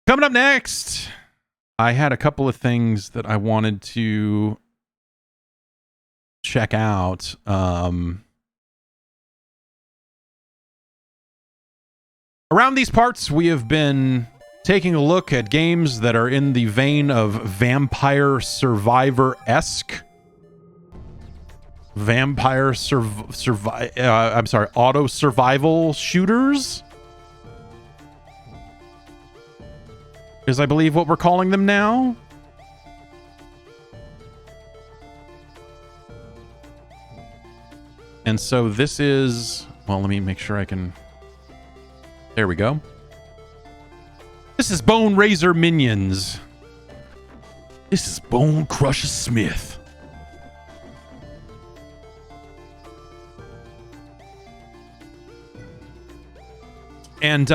Coming up next, I had a couple of things that I wanted to check out. Around these parts, we have been taking a look at games that are in the vein of Vampire Survivor-esque. Auto survival shooters is, I believe, what we're calling them now. And so this is, well, let me make sure I can, there we go. This is Boneraiser Minions. This is Bone Crusher Smith. And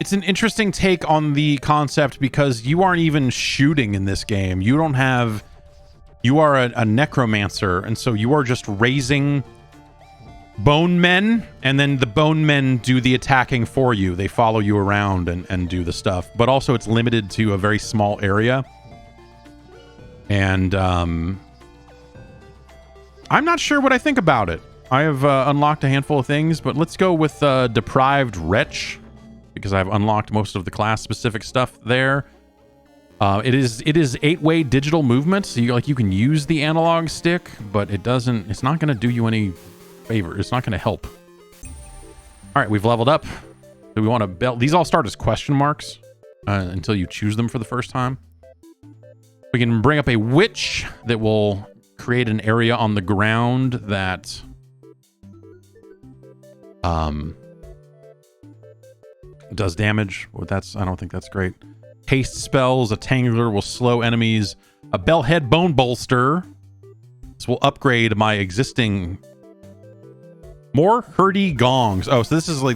it's an interesting take on the concept because you aren't even shooting in this game. You don't have, you are a necromancer, and so you are just raising bone men, and then the bone men do the attacking for you. They follow you around and do the stuff. But also it's limited to a very small area. And I'm not sure what I think about it. I have unlocked a handful of things, but let's go with Deprived Wretch, because I've unlocked most of the class-specific stuff there. It is 8-way digital movement, so you can use the analog stick, but it's not going to do you any favor. It's not going to help. All right, we've leveled up. Do we want to belt? These all start as question marks until you choose them for the first time. We can bring up a witch that will create an area on the ground that does damage. Well, I don't think that's great. Haste spells. A tangler will slow enemies. A bellhead bone bolster. This will upgrade my existing. More hurdy gongs. Oh, so this is the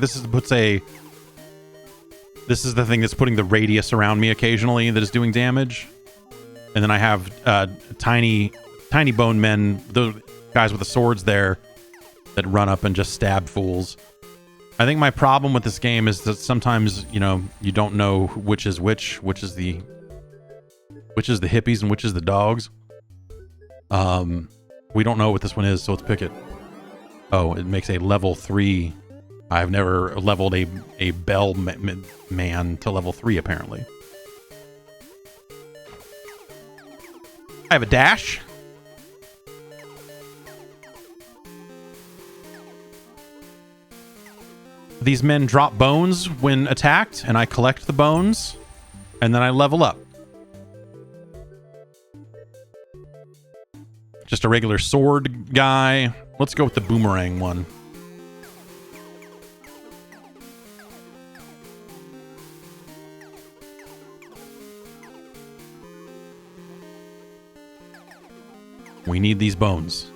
thing that's putting the radius around me occasionally that is doing damage. And then I have tiny bone men, those guys with the swords there that run up and just stab fools. I think my problem with this game is that sometimes, you don't know which is which is the hippies and which is the dogs. We don't know what this one is, so let's pick it. Oh, it makes a level 3. I've never leveled a bell man to level 3, apparently. I have a dash. These men drop bones when attacked, and I collect the bones, and then I level up. Just a regular sword guy. Let's go with the boomerang one. We need these bones.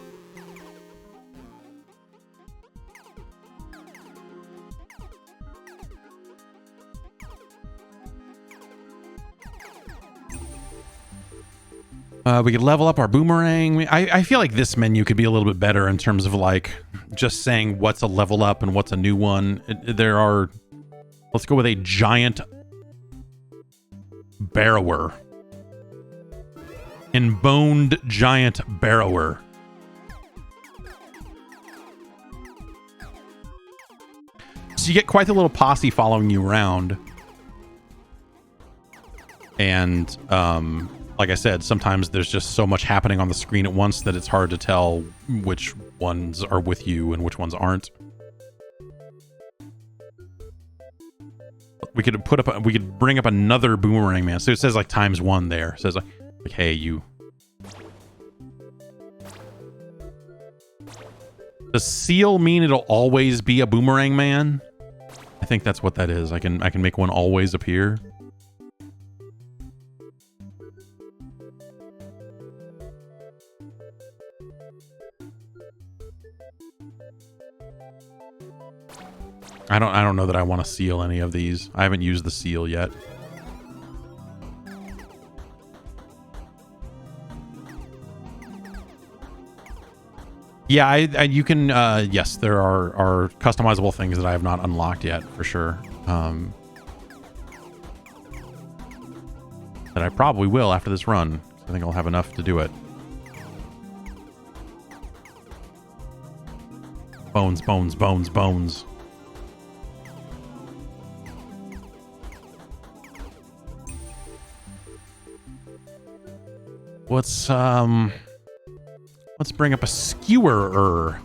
We could level up our boomerang. I feel like this menu could be a little bit better in terms of like just saying what's a level up and what's a new one. Let's go with a giant barrower. Emboned giant barrower. So you get quite a little posse following you around. And like I said, sometimes there's just so much happening on the screen at once that it's hard to tell which ones are with you and which ones aren't. We could bring up another boomerang man. So it says like ×1 there. It says like hey, you. Does seal mean it'll always be a boomerang man? I think that's what that is. I can make one always appear. I don't know that I want to seal any of these. I haven't used the seal yet. Yeah, you can, yes, there are customizable things that I have not unlocked yet, for sure. That I probably will after this run. I think I'll have enough to do it. Bones, bones, bones, bones. Let's bring up a skewerer.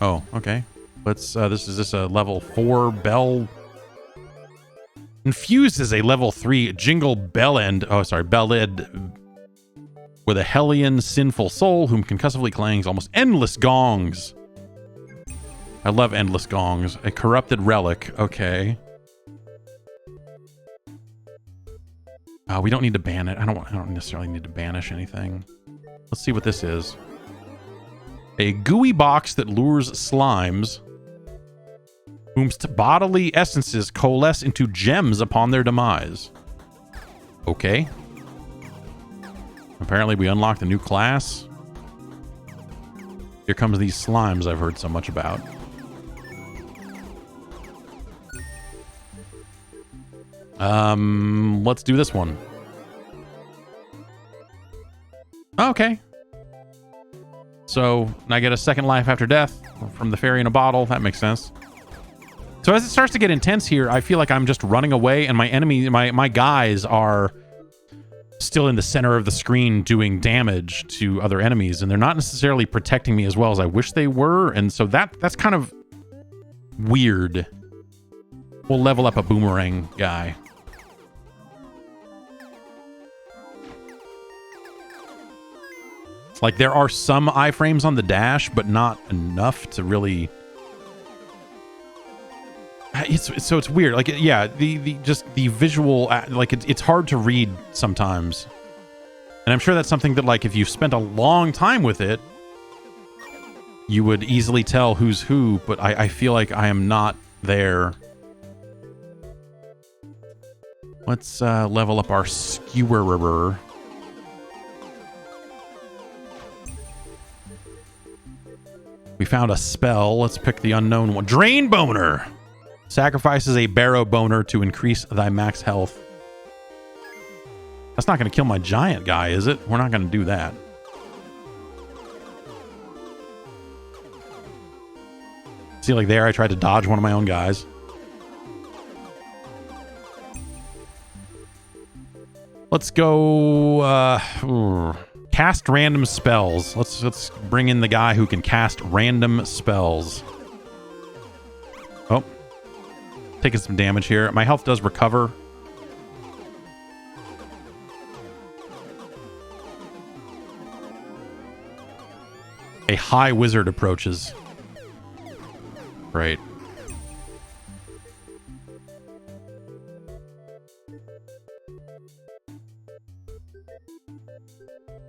Oh, okay. Let's this is a level 4 bell. Infuses a level 3 jingle bellend. Oh, sorry, bellid with a hellion sinful soul whom concussively clangs almost endless gongs. I love endless gongs. A corrupted relic. Okay. We don't need to ban it. I don't necessarily need to banish anything. Let's see what this is. A gooey box that lures slimes, whose bodily essences coalesce into gems upon their demise. Okay. Apparently we unlocked a new class. Here comes these slimes I've heard so much about. Let's do this one. Okay. So I get a second life after death from the fairy in a bottle. That makes sense. So as it starts to get intense here, I feel like I'm just running away, and my enemy, my guys are still in the center of the screen doing damage to other enemies, and they're not necessarily protecting me as well as I wish they were, and so that's kind of weird. We'll level up a boomerang guy. Like, there are some iframes on the dash, but not enough to really... So it's weird. Like, yeah, just the visual, like, it's hard to read sometimes. And I'm sure that's something that, like, if you've spent a long time with it, you would easily tell who's who, but I feel like I am not there. Let's level up our skewerer. We found a spell. Let's pick the unknown one. Drain Boner. Sacrifices a Barrow Boner to increase thy max health. That's not going to kill my giant guy, is it? We're not going to do that. See, like there, I tried to dodge one of my own guys. Let's go... cast random spells. Let's bring in the guy who can cast random spells. Oh. Taking some damage here. My health does recover. A high wizard approaches. Great.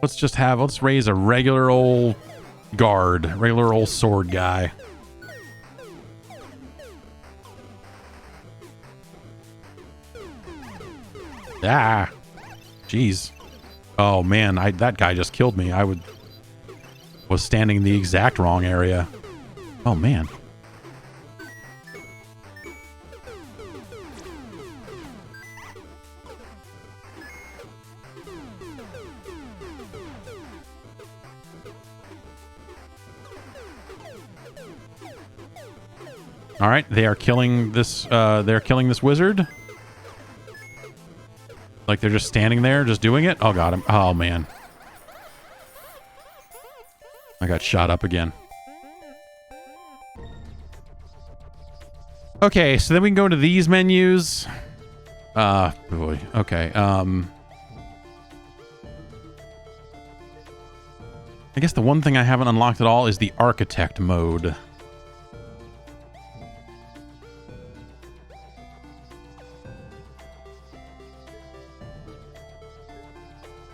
Let's raise a regular old guard, regular old sword guy. Ah, jeez. Oh man, that guy just killed me. I was standing in the exact wrong area. Oh man. All right, they are killing this. They're killing this wizard. Like they're just standing there, just doing it. Oh, got him. Oh man, I got shot up again. Okay, so then we can go into these menus. Boy. Okay. I guess the one thing I haven't unlocked at all is the architect mode.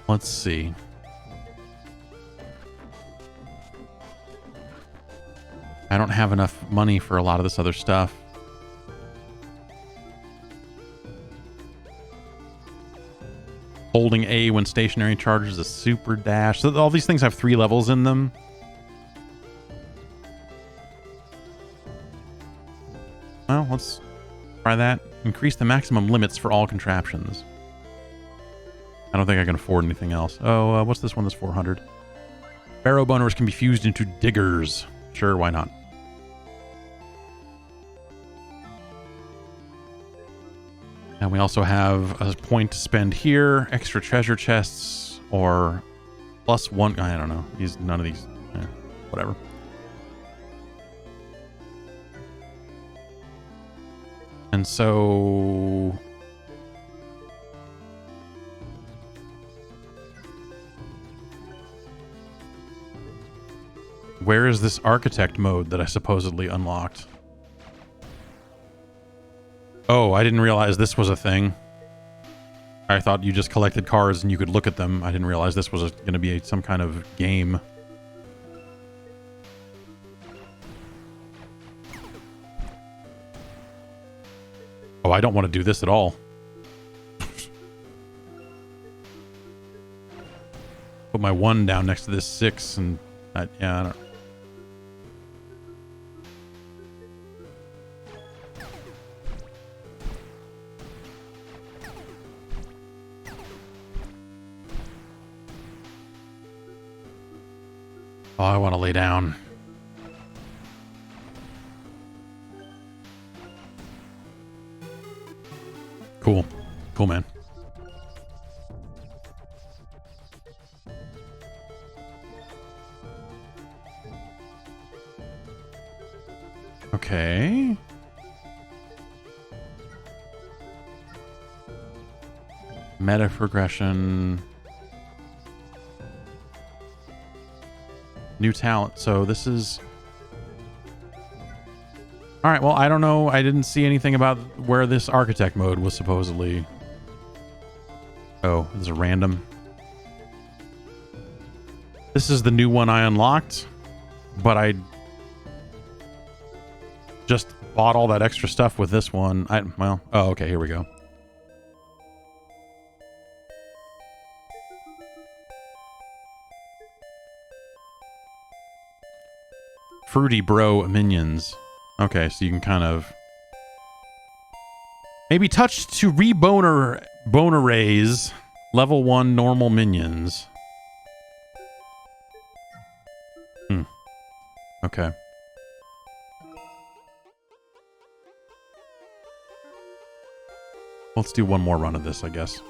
Let's see. I don't have enough money for a lot of this other stuff. Holding A when stationary charges a super dash. So all these things have 3 levels in them. Well, let's try that. Increase the maximum limits for all contraptions. I don't think I can afford anything else. Oh, what's this one that's 400? Barrow boners can be fused into diggers. Sure, why not? And we also have a point to spend here. Extra treasure chests or +1. I don't know. None of these. Whatever. And so... where is this architect mode that I supposedly unlocked? Oh, I didn't realize this was a thing. I thought you just collected cards and you could look at them. I didn't realize this was going to be some kind of game. Oh, I don't want to do this at all. Put my 1 down next to this 6 and... yeah, I don't... Oh, I want to lay down. Cool. Cool, man. Okay. Meta progression. New talent. So this is... all right, well, I don't know. I didn't see anything about where this architect mode was supposedly... oh, this is random. This is the new one I unlocked, but just bought all that extra stuff with this one. Well, oh, okay, here we go. Fruity Bro Minions. Okay, so you can kind of... maybe touch to Boneraiser level 1 normal minions. Okay. Let's do one more run of this, I guess.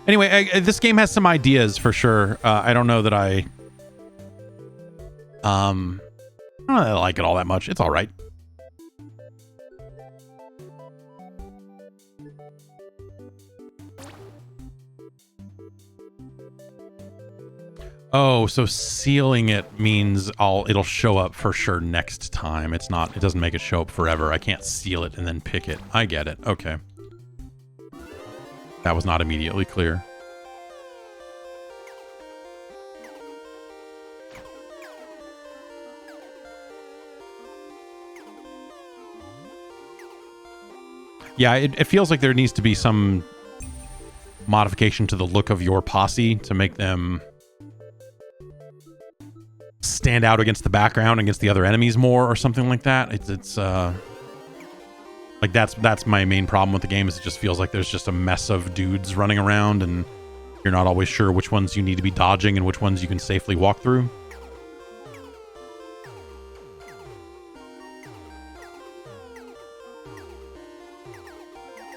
Anyway, this game has some ideas for sure. I don't know that I don't know that I like it all that much. It's all right. Oh, so sealing it means it'll show up for sure next time. It doesn't make it show up forever. I can't seal it and then pick it. I get it. Okay. That was not immediately clear. Yeah, it feels like there needs to be some modification to the look of your posse to make them stand out against the background, against the other enemies more, or something like that. It's like that's my main problem with the game. Is it just feels like there's just a mess of dudes running around, and you're not always sure which ones you need to be dodging and which ones you can safely walk through.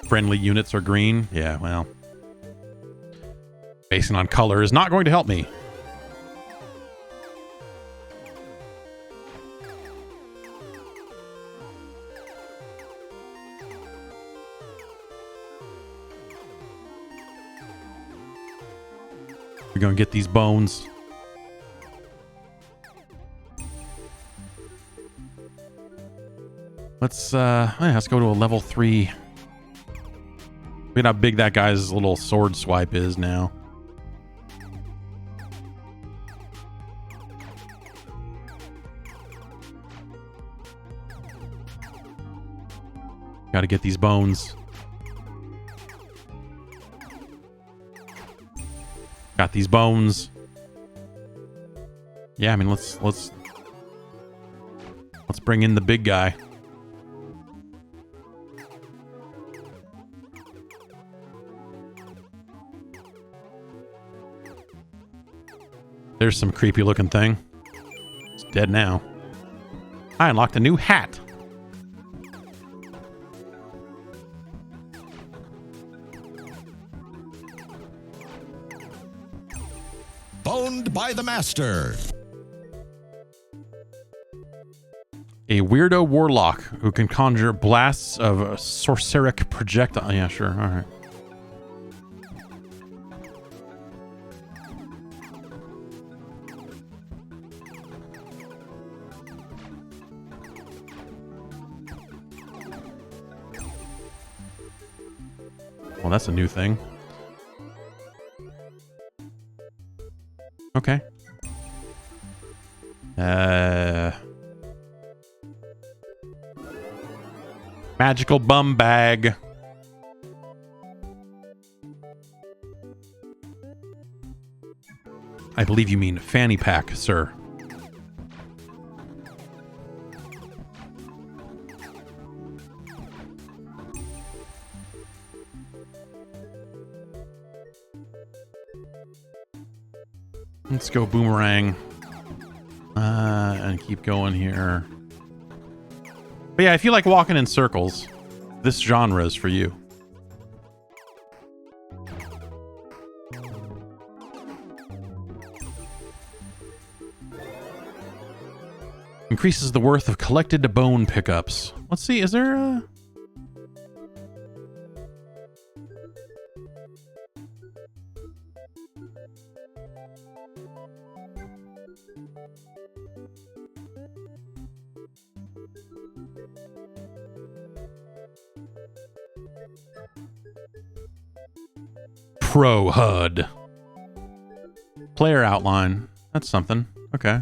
Friendly units are green. Yeah, well, basing on color is not going to help me. We're gonna get these bones. Let's go to a level 3. Look at how big that guy's little sword swipe is now. Gotta get these bones. Got these bones. Yeah, I mean, let's bring in the big guy. There's some creepy looking thing. It's dead now. I unlocked a new hat. Boned by the master. A weirdo warlock who can conjure blasts of a sorceric projectile. Yeah, sure. All right. Well, that's a new thing. Okay. Magical bum bag. I believe you mean fanny pack, sir. Let's go boomerang. And keep going here. But yeah, if you like walking in circles, this genre is for you. Increases the worth of collected bone pickups. Let's see, is there a... Pro HUD. Player outline. That's something. Okay.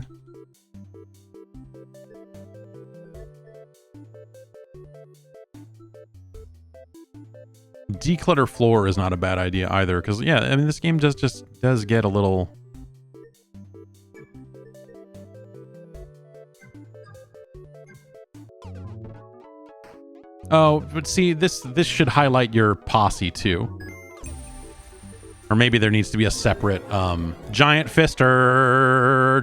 Declutter floor is not a bad idea either, because yeah, I mean this game just does get a little... Oh, but see, this should highlight your posse too. Or maybe there needs to be a separate giant fister.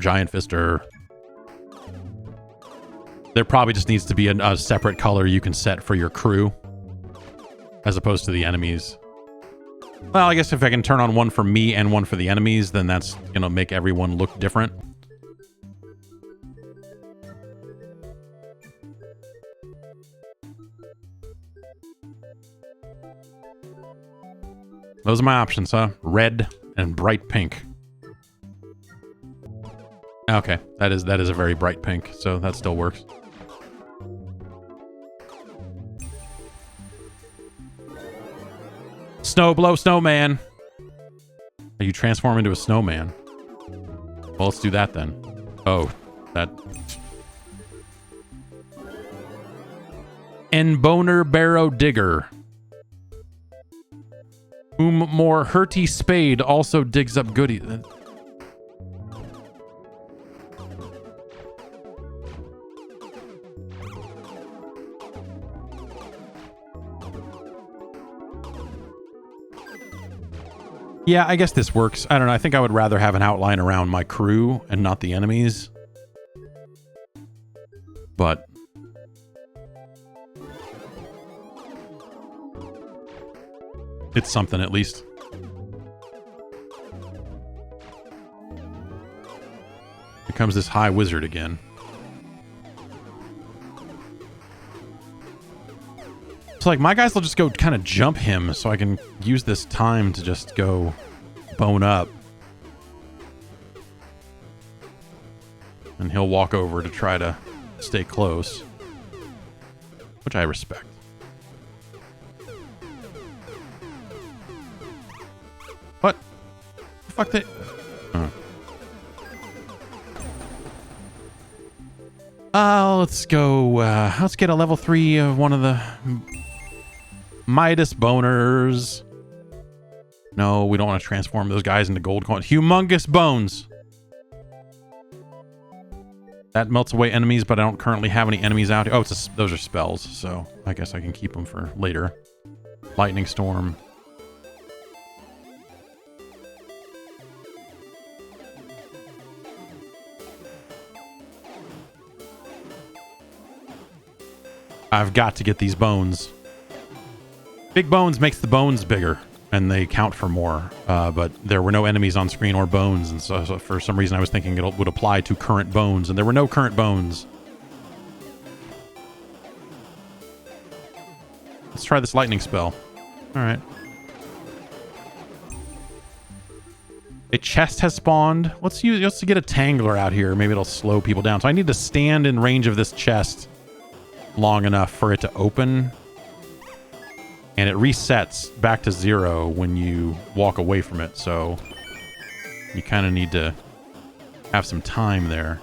There probably just needs to be a separate color you can set for your crew, as opposed to the enemies. Well, I guess if I can turn on one for me and one for the enemies, then that's gonna make everyone look different. Those are my options, huh? Red and bright pink. Okay, that is a very bright pink, so that still works. Blow snowman. You transform into a snowman. Well, let's do that then. Oh, that. And boner barrow digger. Whom more hurty spade also digs up goodies. Yeah, I guess this works. I don't know. I think I would rather have an outline around my crew and not the enemies. But it's something at least. Here comes this high wizard again. So like my guys will just go kind of jump him so I can use this time to just go bone up. And he'll walk over to try to stay close, which I respect. What? The fuck they... let's go, let's get a level 3 of one of the Midas boners. No, we don't want to transform those guys into gold coins. Humongous bones. That melts away enemies, but I don't currently have any enemies out here. Oh, those are spells, so I guess I can keep them for later. Lightning storm. I've got to get these bones. Big bones makes the bones bigger, and they count for more. But there were no enemies on screen or bones, and so for some reason I was thinking it would apply to current bones, and there were no current bones. Let's try this lightning spell. All right. A chest has spawned. Let's get a tangler out here. Maybe it'll slow people down. So I need to stand in range of this chest long enough for it to open. And it resets back to 0 when you walk away from it. So you kind of need to have some time there.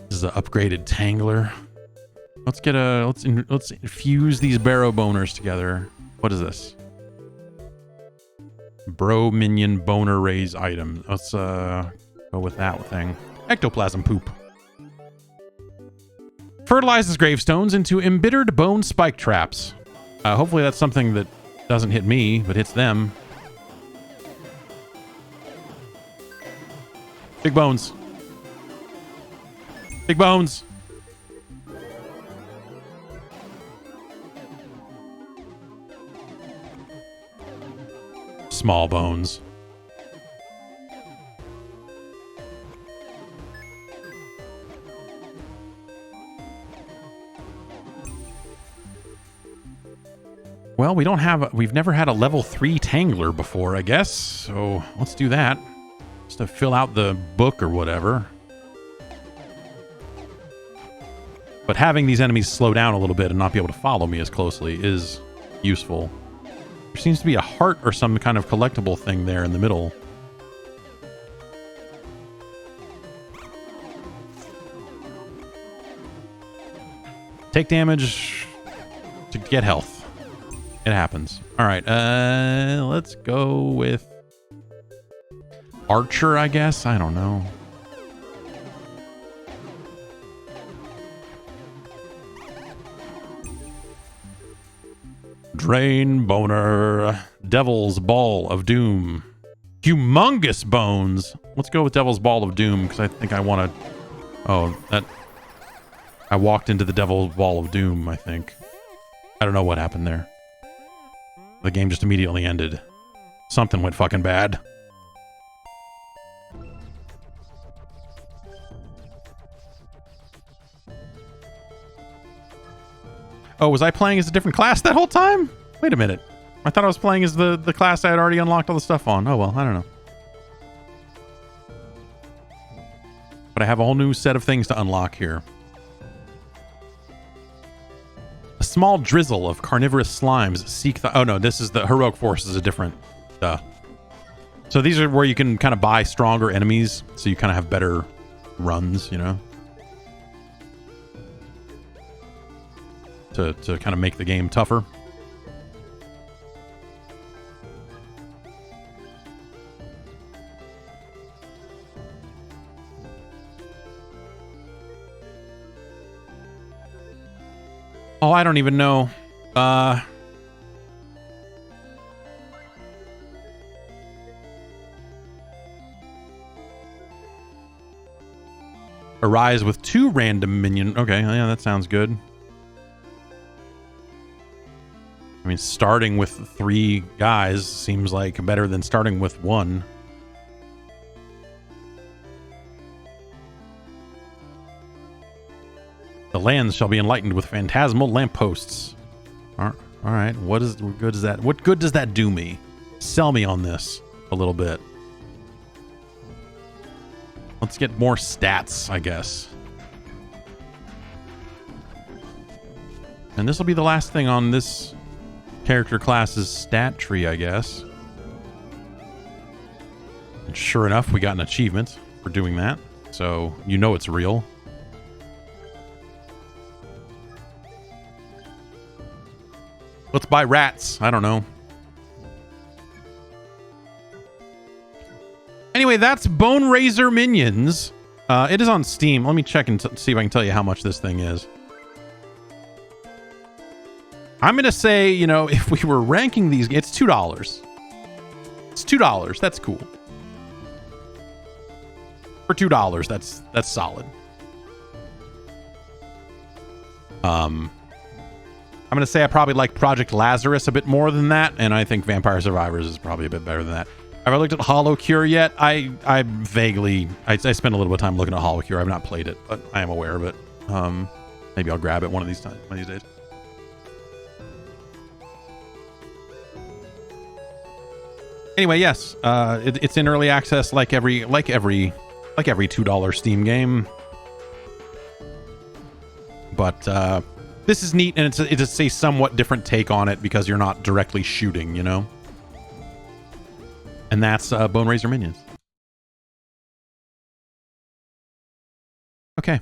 This is an upgraded tangler. Let's infuse these barrow boners together. What is this? Bro minion boner raise item. Let's go with that thing. Ectoplasm poop. Fertilizes gravestones into embittered bone spike traps. Hopefully that's something that doesn't hit me, but hits them. Big bones. Big bones. Small bones. Well, we've never had a level 3 tangler before, I guess. So let's do that. Just to fill out the book or whatever. But having these enemies slow down a little bit and not be able to follow me as closely is useful. There seems to be a heart or some kind of collectible thing there in the middle. Take damage to get health. It happens. All right, let's go with Archer, I guess. I don't know. Drain boner. Devil's Ball of Doom. Humongous bones. Let's go with Devil's Ball of Doom because I think I want to... Oh, that... I walked into the Devil's Ball of Doom, I think. I don't know what happened there. The game just immediately ended. Something went fucking bad. Oh, was I playing as a different class that whole time? Wait a minute. I thought I was playing as the class I had already unlocked all the stuff on. Oh, well, I don't know. But I have a whole new set of things to unlock here. A small drizzle of carnivorous slimes seek the... Oh, no, this is the Heroic Force is a different... So these are where you can kind of buy stronger enemies, so you kind of have better runs, you know? To kind of make the game tougher. Oh, I don't even know. Arise with 2 random minion. Okay, yeah, that sounds good. I mean, starting with 3 guys seems like better than starting with 1. The lands shall be enlightened with phantasmal lampposts. All right, what good is that? What good does that do me? Sell me on this a little bit. Let's get more stats, I guess. And this will be the last thing on this character class's stat tree, I guess. And sure enough, we got an achievement for doing that. So you know it's real. Let's buy rats. I don't know. Anyway, that's Boneraiser Minions. It is on Steam. Let me check and see if I can tell you how much this thing is. I'm going to say, you know, if we were ranking these, it's $2. It's $2. That's cool. For $2, that's solid. I'm going to say I probably like Project Lazarus a bit more than that, and I think Vampire Survivors is probably a bit better than that. Have I looked at Hollow Cure yet? I vaguely... I spent a little bit of time looking at Hollow Cure. I've not played it, but I am aware of it. Maybe I'll grab it one of these days. Anyway, yes, it's in early access like every $2 Steam game. But this is neat, and it's a somewhat different take on it because you're not directly shooting, you know? And that's Boneraiser Minions. Okay.